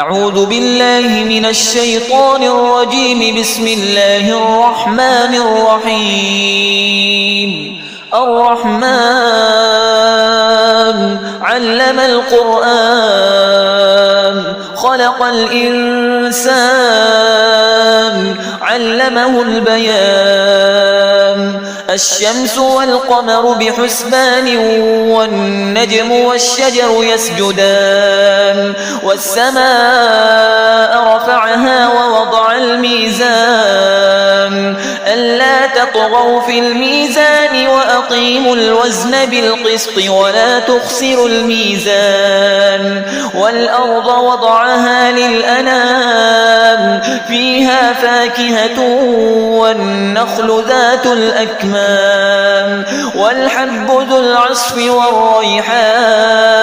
أعوذ بالله من الشيطان الرجيم. بسم الله الرحمن الرحيم. الرحمن علم القرآن خلق الإنسان علمه البيان. الشمس والقمر بحسبان والنجم والشجر يسجدان. والسماء رفعها ووضع الميزان ألا تطغوا في الميزان وأقيموا الوزن بالقسط ولا تخسروا الميزان. والأرض وضعها للأنام فيها فاكهة والنخل ذات الأكمام والحب ذو العصف والريحان.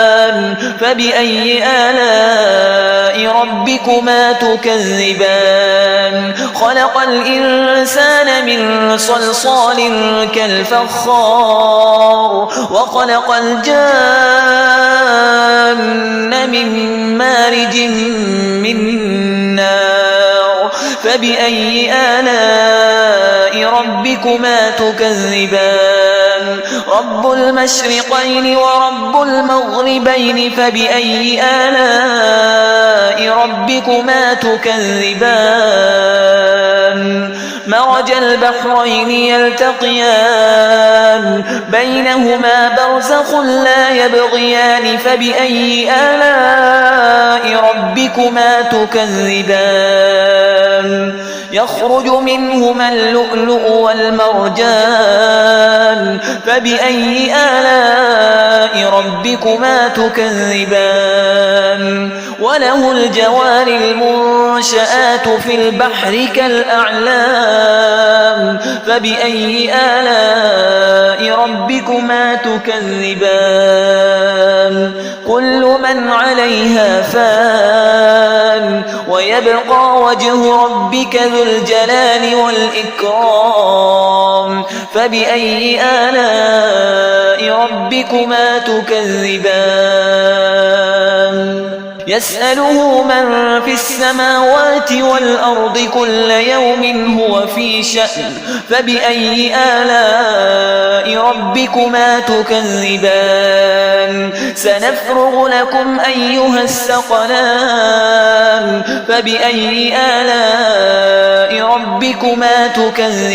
فبأي آلاء ربكما تكذبان؟ خلق الإنسان من صلصال كالفخار وخلق الجان من مارج من نار. فبأي آلاء ربكما تكذبان؟ رب المشرقين ورب المغربين. فبأي آلاء ربكما تكذبان؟ مرج البحرين يلتقيان بينهما برزخ لا يبغيان. فبأي آلاء ربكما تكذبان؟ يخرج منهما اللؤلؤ والمرجان. فبأي آلاء ربكما تكذبان؟ وله الجوار المنشآت في البحر كالأعلام. فبأي آلاء ربكما تكذبان؟ كل من عليها فان ويبقى وجه ربك ذو الجلال والإكرام. فبأي آلاء ربكما تكذبان؟ يسأله من في السماوات والأرض كل يوم هو في شأن. فبأي آلاء ربكما تكذبان؟ سنفرغ لكم أيها الثقلان. فبأي آلاء ربكما تكذبان؟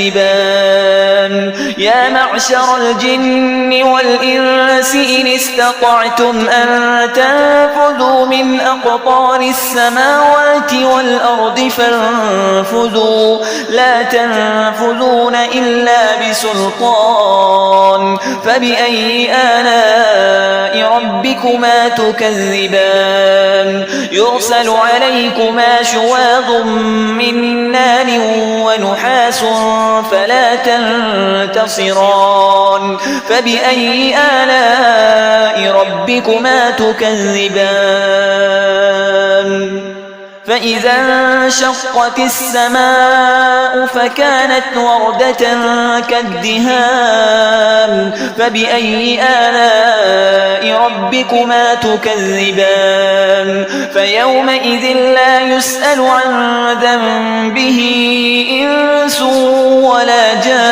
يا معشر الجن والإنس إن استطعتم أن تنفذوا من أقطار السماوات والأرض فانفذوا لا تنفذون إلا بسلطان. فبأي آلاء ربكما تكذبان؟ يرسل عليكما شواظ من نار ونحاس فلا تنتصران. فبأي آلاء ربكما تكذبان؟ فإذا انشقت السماء فكانت وردة كالدهان. فبأي آلاء ربكما تكذبان؟ فيومئذ لا يسأل عن ذنبه إنس ولا جان.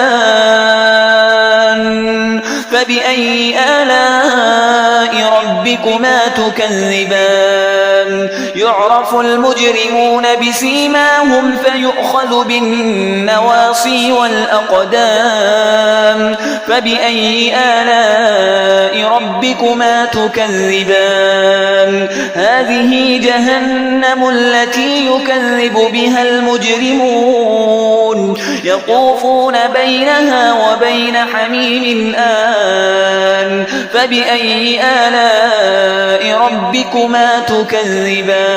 فبأي آلاء ربكما تكذبان؟ يعرف المجرمون بسيماهم فيؤخذ بالنواصي والأقدام. فبأي آلاء ربكما تكذبان؟ هذه جهنم التي يكذب بها المجرمون يطوفون بينها وبين حميم آن. فبأي آلاء ربكما تكذبان؟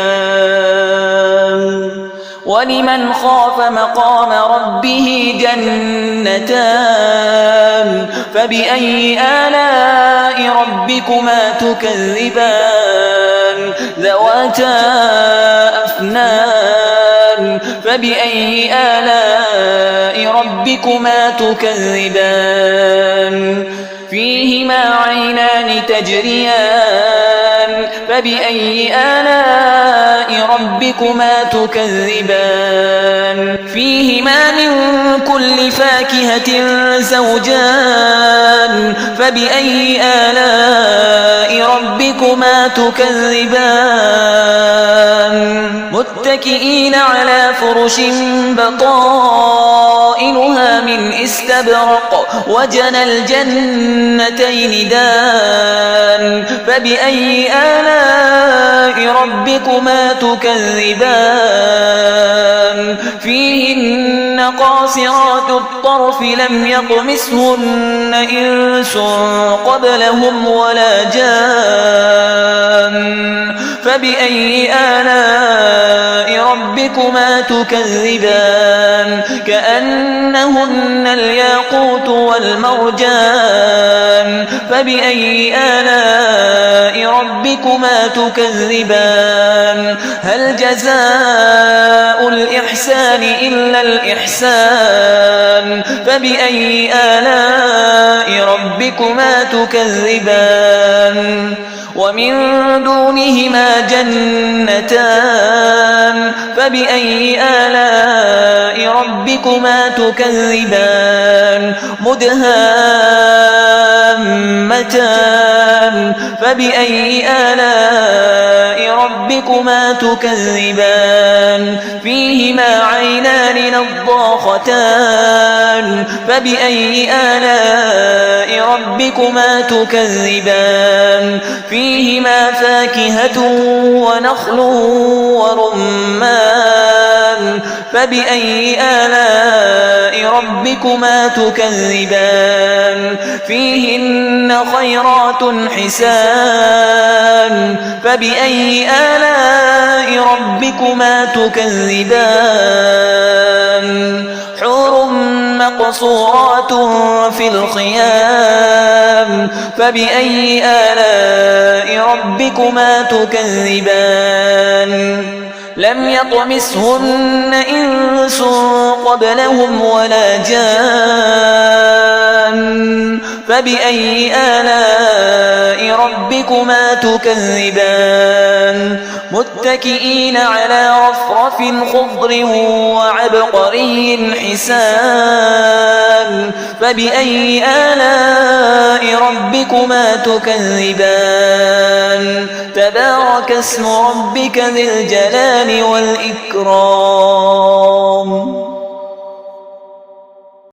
ولمن خاف مقام ربه جنتان. فبأي آلاء ربكما تكذبان؟ ذواتا أفنان. فبأي آلاء ربكما تكذبان؟ فيهما عينان تجريان فبأي آلاء ربكما تكذبان فيهما من كل فاكهة زوجان فبأي آلاء ربكما تكذبان متكئين على فرش بطائنها من استبرق وجنى الجنتين دان فبأي آلاء ربكما تكذبان فيهن قاصرات الطرف لم يطمثهن إنس قبلهم ولا جان فبأي آلاء ربكما تكذبان كأنهن الياقوت والمرجان فبأي آلاء ربكما تكذبان هل جزاء الإحسان إلا الإحسان فبأي آلاء ربكما تكذبان ومن دونهما جنتان فبأي آلاء ربكما تكذبان مدهامتان فبأي آلاء ربكما تكذبان فيهما عينان نضاختان فبأي آلاء ربكما تكذبان فيهما فاكهة ونخل ورمان فبأي آلاء ربكما تكذبان فيهن خيرات حسان فبأي آلاء ربكما تكذبان حور مقصورات في الخيام فبأي آلاء ربكما تكذبان لم يطمثهن إنس قبلهم ولا جان فبأي آلاء ربكما تكذبان متكئين على رفرف خضر وعبقري حسان فبأي آلاء ربكما تكذبان تبارك اسم ربك ذي الجلال والإكرام